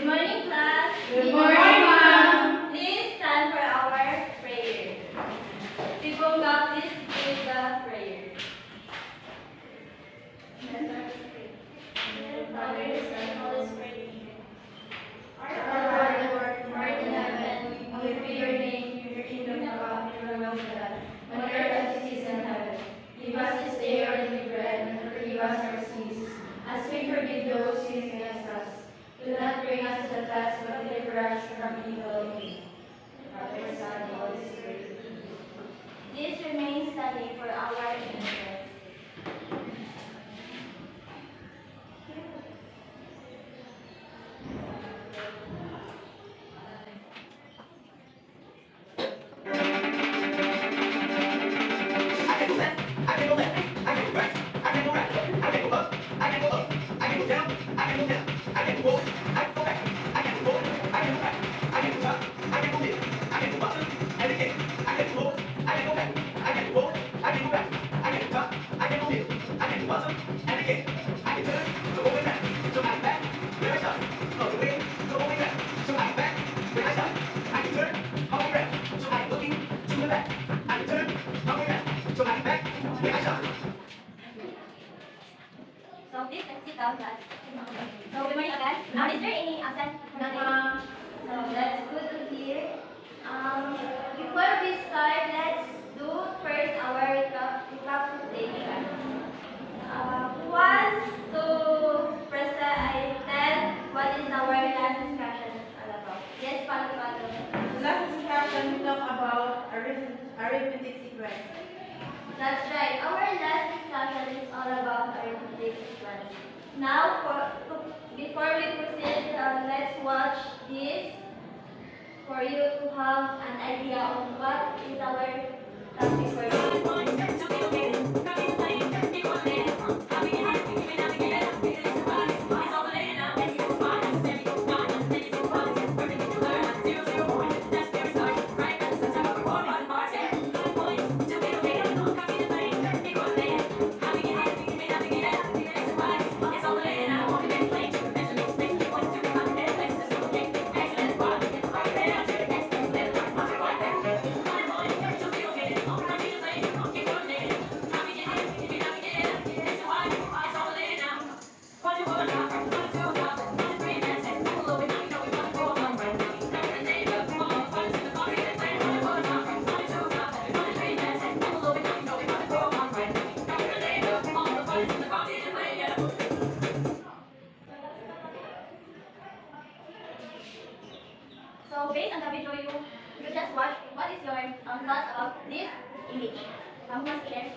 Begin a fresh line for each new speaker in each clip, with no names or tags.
Good morning, class.
Good morning, ma'am.
Please stand for our prayer. People, God, please give the prayer. Let us pray. Father, Son, Holy Spirit. Our Father, who art in heaven, hallowed be your name. Your kingdom come, your will be done, on earth as it is in heaven. Give us this day our daily bread, and forgive us our sins, as we forgive those who sin against us. Do not bring us to the test, but deliver us from evil. Father, Son, Holy Spirit. This remains study for our interest.
I can go left, I can go left, I can go right, I can go right, I can go up, I can go up, I can go down, I can go down, I can go forward, I can go back, I can go forward, I can go back, I can go top, I can go mid, I can go bottom, and again, I can go forward, I can go back, I can go forward, I can go back, I can go top, I can go mid, I can go bottom, and again, I can turn, go over back, so I'm back, where I start, go away, go over back, so I'm back, where I start, I can turn, all the way back, so I'm looking to the back, I can turn, all the way back, so I'm back, where I start.
So please sit down, class. So good morning again. Is there any absent?
Ma'am.
So that's good to hear. Before we start, let's do first our recapitulation. Who wants to present what is our last discussion all about? Yes, Pato.
Last discussion, we talked about arithmetic sequence.
That's right. Our last discussion is all about arithmetic sequence. Now, before we proceed, let's watch this for you to have an idea of what is our topic for today. So based on the video you just watched, what is your thoughts about this image? Who wants to share?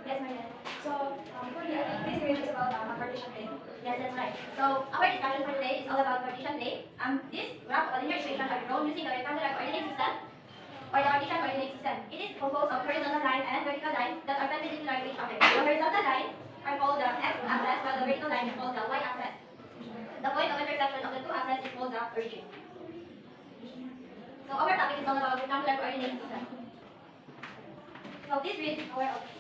Yes, Maria.
So, for me, this image is about partition plane.
Yes, that's right. So our discussion for today is all about partition plane. This graph or linear equation are drawn using the rectangular coordinate system or the Cartesian coordinate system. It is composed of horizontal line and vertical line that are perpendicular to each other. The horizontal line are called the x-axis, while the vertical line is called the y-axis. The point of intersection of the two axes is called the origin. So our topic is all about rectangular coordinate system. So please read our outline.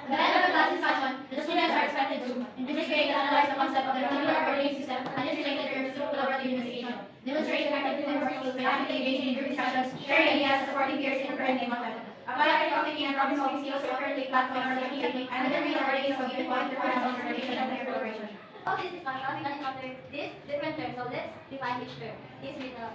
At the end of the class discussion, the students are expected to investigate and analyze the concept of the rectangular coordinate system and its related terms through collaborative investigation. Demonstrate effective teamwork skills by actively engaging in group discussions, sharing ideas, and supporting peers in preparing game content. Apply critical thinking and problem-solving skills to operate platform or technique, and determine the coordinates of given point requires observation and peer collaboration.
Of this discussion, we can encounter these different terms. So let's define each term. Please read the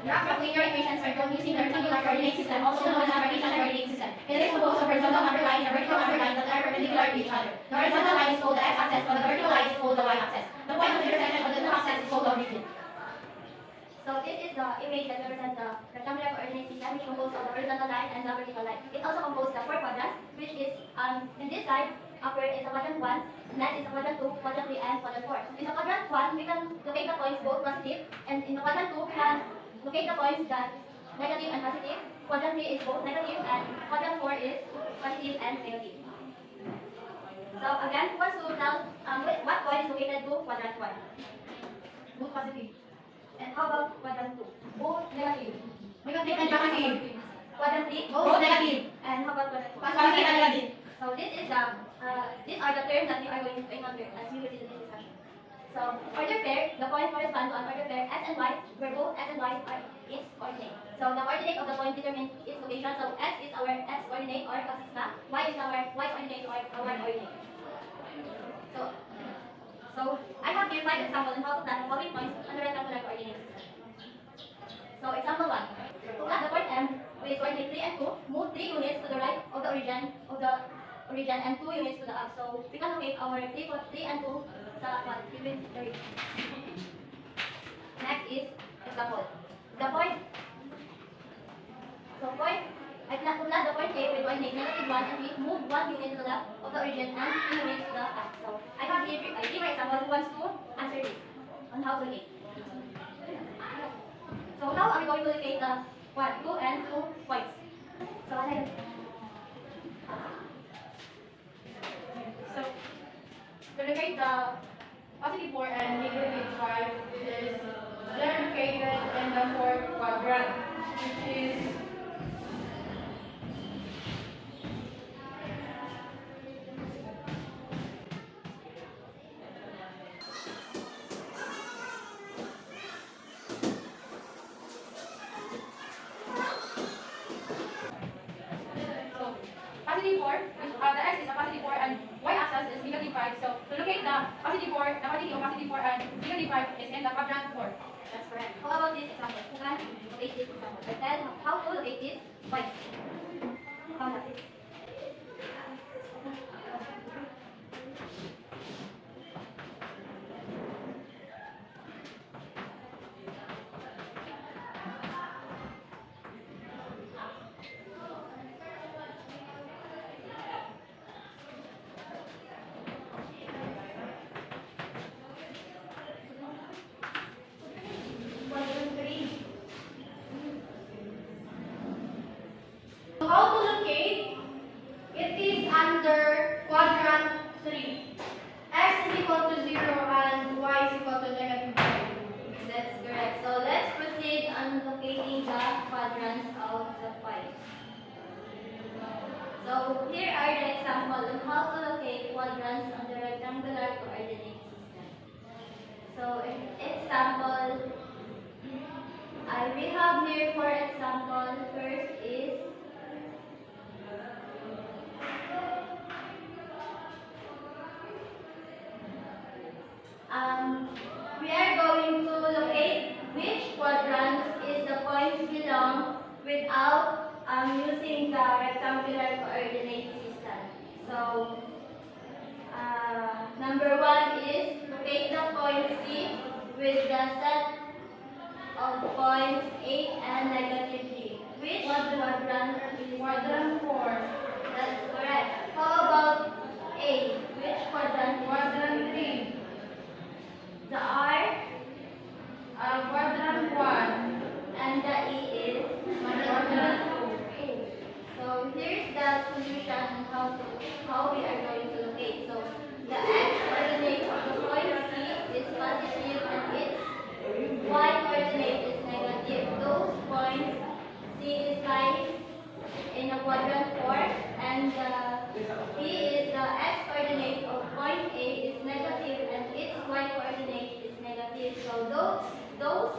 Graphs of linear equations are drawn using the rectangular coordinate system, also known as the Cartesian coordinate system. It is composed of horizontal underline and vertical underline that are perpendicular to each other. The horizontal line is called the x-axis, while the vertical line is called the y-axis. The point of intersection of the two axes is called the origin.
So this is the image that represents the rectangular coordinate system, which composed of the horizontal line and the vertical line. It also composed the four quadrants, which is in this side, upper is the quadrant 1, next is the quadrant 2, quadrant 3, and quadrant 4. In the quadrant 1, we can locate the points both positive, and in the quadrant 2, we can locate the points that negative and positive. Quadrant 3 is both negative, and quadrant 4 is positive and negative. So again, who wants to tell what point is located to quadrant 1?
Both positive.
And how about quadrant 2?
Both negative.
Negative and positive.
Quadrant 3?
Both negative.
And how about quadrant 4?
Positive and negative.
So this is the these are the terms that we are going to encounter as we proceed in this discussion.
So, order pair, the point corresponds to an order pair x and y, where both x and y are its coordinate. So, the coordinate of the point determines its location. So, x is our x coordinate or axis na, y is our y coordinate or our coordinate. So I have here 5 examples on how to plot the following points on the rectangular coordinate system. So, example 1. To plot the point M with coordinate 3 and 2, move 3 units to the right of the origin and 2 units to the up. So, we can locate our 3 and 2 sa what? Given the region. Next is example. The point. So, I plan to plot the point A with coordinate -1 and we move 1 unit to the left of the origin and 2 units to the up. So, I have here a different example who wants to answer this on how to locate. So, how are we going to locate the 1, 2, and 2 points? So, what I do?
So, to locate the positive 4 and negative 5 is they're located in the fourth quadrant, which is
positive 4, which the x is a positive 4 and y-axis is negative 5. So to locate the positive 4, the quantity of positive 4 and negative 5 is in the quadrant 4.
That's correct. How about this example? Who can locate this example? I tell how to locate this points. How about this?
How to locate? It is under quadrant 3. X is equal to 0 and y is equal to -5.
That's correct. So let's proceed on locating the quadrants of the points. So here are the examples on how to locate quadrants on the rectangular coordinate system. So example, we have here for example, first is we are going to locate which quadrant is the points belong without using the rectangular coordinate system. So, number 1 is locate the point C with the set of points 8 and -3. Which quadrant is
quadrant 4.
That's correct. How about A? Which quadrant?
Quadrant 3.
The R
Quadrant 1.
and the E is
Quadrant 2.
So here's the solution on how we are going to locate. So the x coordinate of the point C is positive and its y coordinate is negative. Those points C is lying in a quadrant 4 and the E is the x coordinate of point A is negative and its y coordinate is negative. So those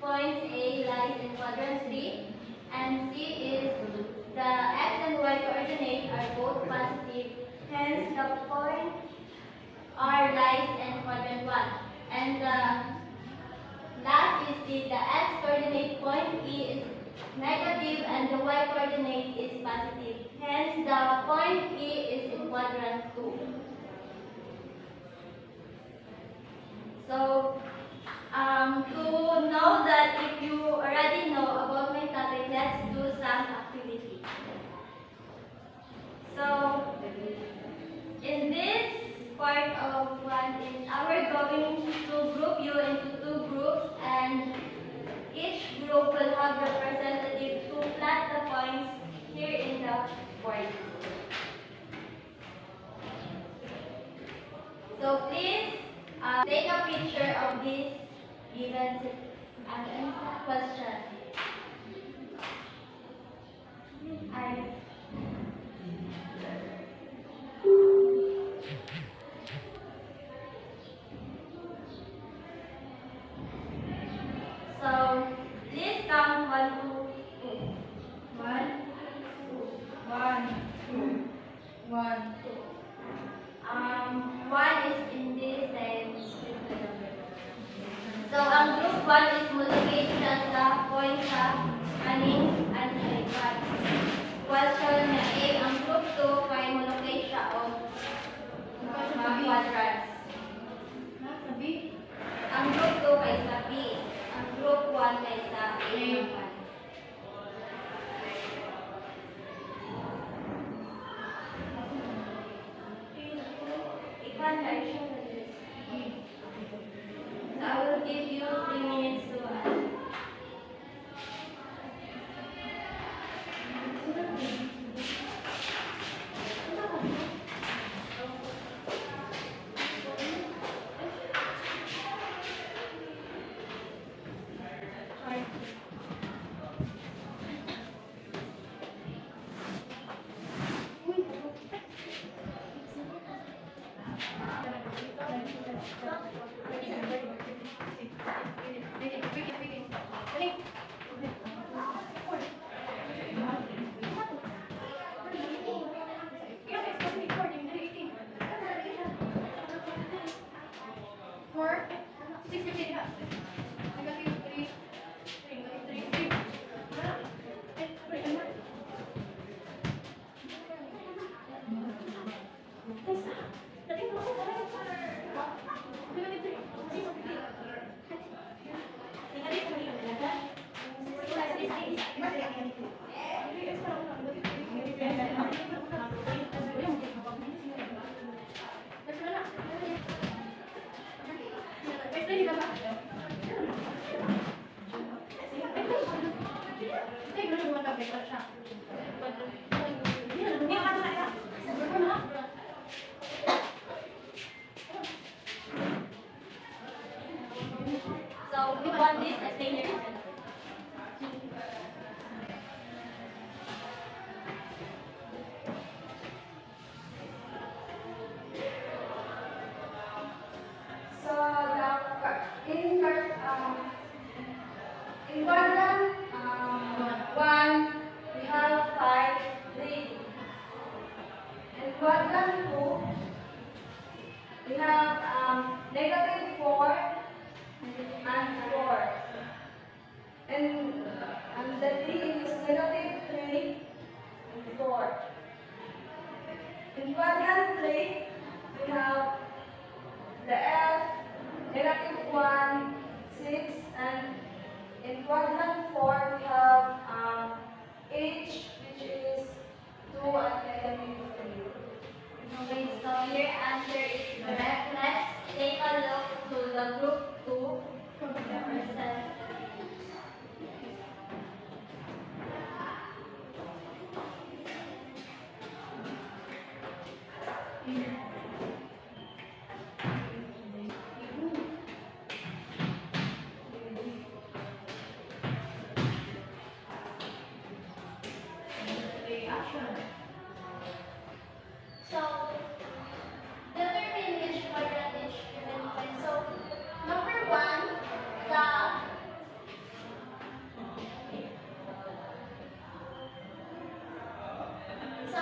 points A lies in quadrant 3 and C is the x and y coordinate are both positive. Hence the point R lies in quadrant 1. And the last is the x coordinate point E is negative and the y coordinate is positive. Hence the point E is in quadrant 2. So to know that if you already know about my topic, let's do some activity. So in this part of 1 is we're going to group you into 2 groups and each group will have representative to plot the points here in the board. So please take a picture of this given question.
So, please count 1, 2, 2. 1,
1, 2.
1 is in this and so, ang group 1 is multiplication sa point sa aning and sa question na A. Ang group 2 kay multiply siya o mga quadrats. Ang group 2 kay sa B. Ang group 1 kay sa A naman. Ikan na siya. So I will give you 3 minutes to answer. So we want this as later.
So in quadrant 1 we have 5, 3. In quadrant 2 we have negative 4 and 4. And the D is negative 3 and 4. In quadrant 3 we have the F, negative 1, 6, and in quadrant 4 we have H, which is 2 and negative 3.
Okay, so your answer is correct. Let's take a look to the group 2. Represent. So, determine which quadrant is given point. So, number 1, the so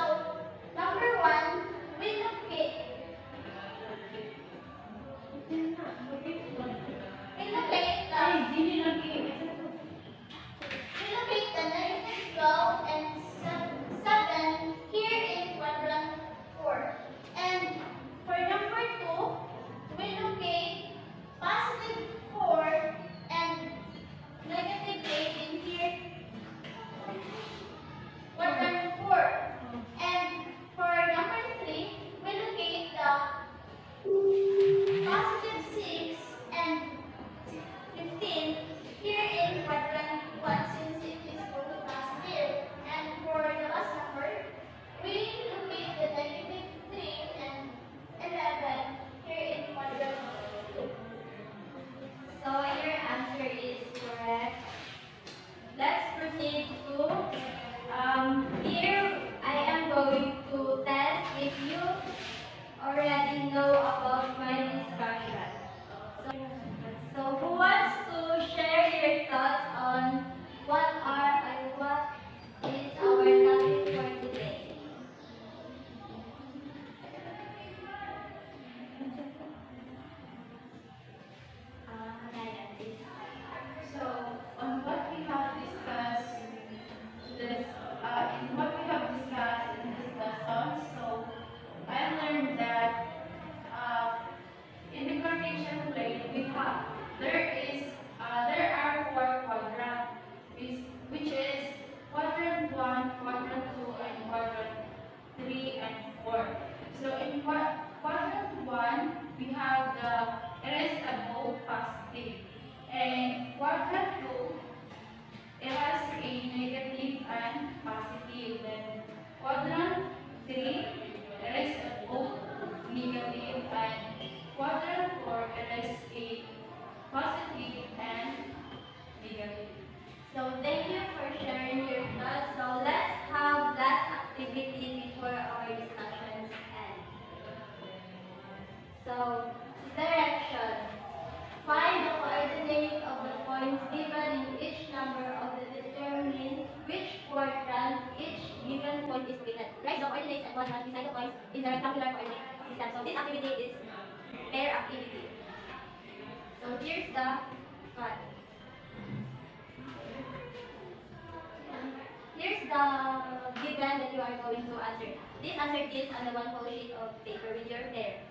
number 1, we locate the negative 12 and 7 here in quadrant 4. And for number 2, we locate positive 4 and negative 8 in here quadrant 4. And for number 3, we locate the positive 6 and 15 here in quadrant 1 since it is both positive. And for the last number, we locate the negative 3 and 11 here in quadrant 2. So your answer is correct. Let's proceed to here I am going to test if you already know about my discussion. So who wants to share your thoughts? the what? Here's the given that you are going to answer. Please answer this on the one whole sheet of paper with your hair.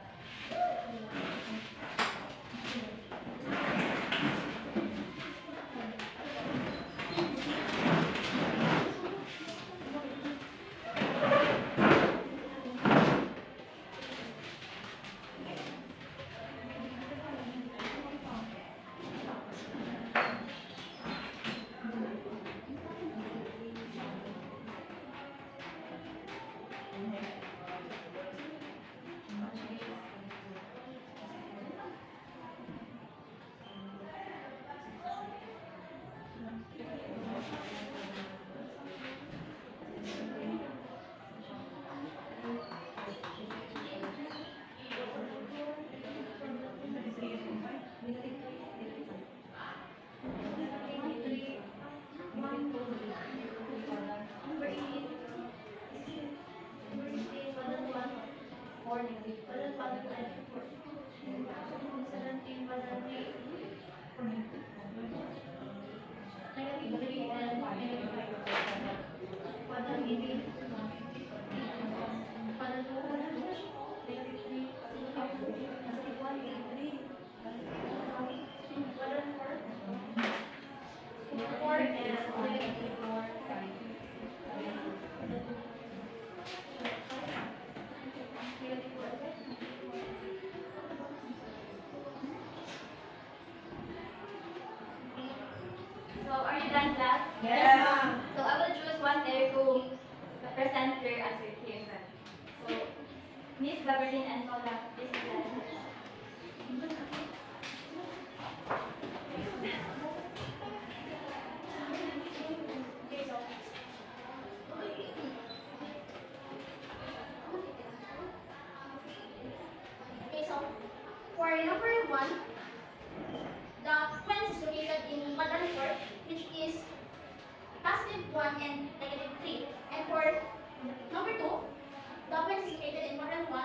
So are you done, class?
Yes, ma'am.
So I will choose one there to present your answer here. So Miss Beverly and Paula, this is the answer.
Okay, so for number 1, the points is located in quadrant 4, which is positive 1 and negative 3. And for number 2, the points is located in quadrant 1,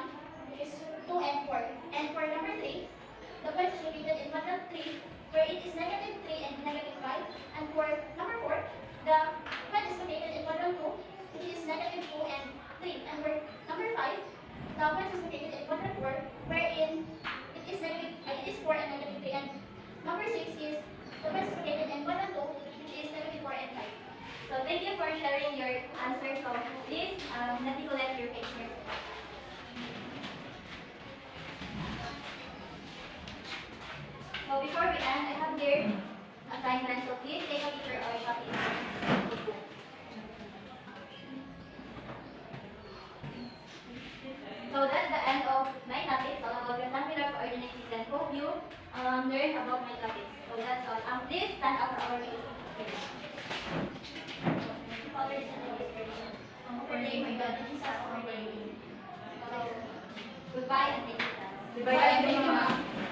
which is 2 and 4. And for number 3, the points is located in quadrant 3, where it is negative 3 and negative 5. And for number 4, the point is located in quadrant 2, which is negative 2 and 3. And for number 5, the point is located in quadrant 4, wherein it is 4 and negative 3. And number 6 is the point is located in quadrant 2, which is negative 4 and 5.
So thank you for sharing your answer. So please manipulate your picture. So before we end, I have here assignment. So please take a picture or copy. So that's the end of my topics all about rectangular coordinate system. Hope you learn about my topics. So that's all. Please stand up for our meeting.
Father, Son, and Holy Spirit. For the name of God, in Jesus' mighty name.
So goodbye and thank you, class.
Goodbye, thank you, ma'am.